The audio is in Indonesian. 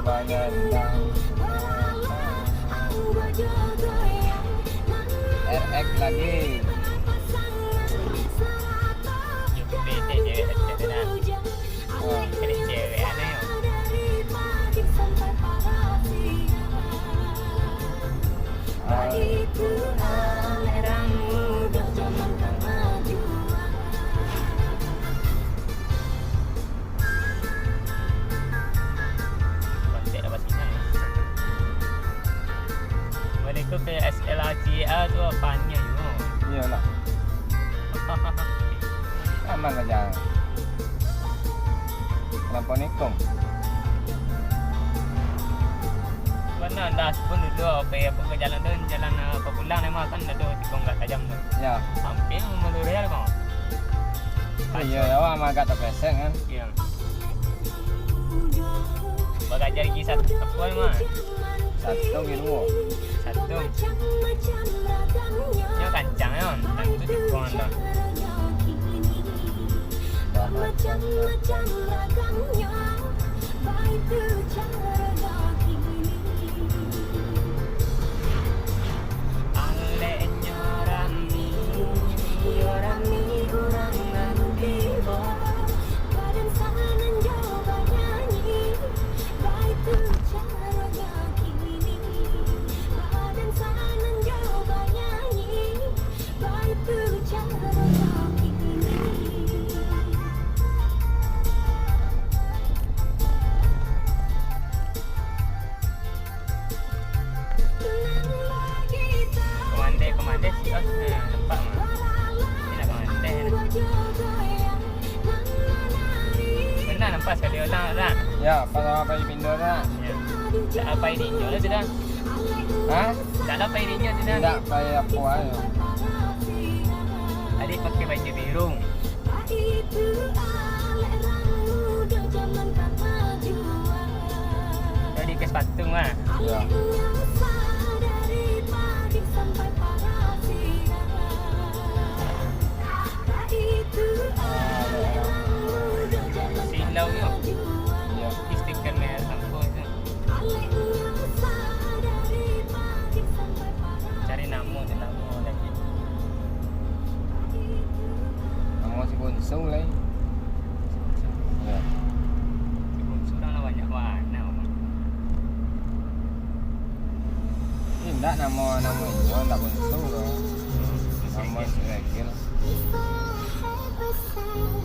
banyak RX lagi. bete cewek cewek ini cewek aneh kontek dapat sinyal mereka kayak SLACA tu apanya juga Iyalah, aman aja. Kenapa nikung? mana dah pun duduk apa ke jalan tu jalan apa pulang ni makan dah duduk tikung kat tajam tu Ya, hampir meluria lah bang iya ya, aman agak terpesek kan. ya bagai jari kisah apa mah Satu gitu. satu nyo kancang ya dan tu tikung dah macam-macam ragamnya baik tu cara kini alenya rami rami orang nanti badan sana jauh bernyanyi baik tu cara kini badan sana jauh bernyanyi baik tu cara kini. komande sih nampak mah ini komande benar nampak sekali orang lah Ya, kalau apa pindah nak? ya tak apa ini jual sudah Hah? tak apa ini jual sudah Tidak payah apa ayo. adik pakai baju biru tadi ke sepatu mah Ya. silau yo Ya. stiker merah lampu tu cari nama tu nama lagi Kamu si bonsung lah. Ya. sudah lah banyak warna Tidak namanya tidak bonsung loh. Nama si Regil. Before I ever say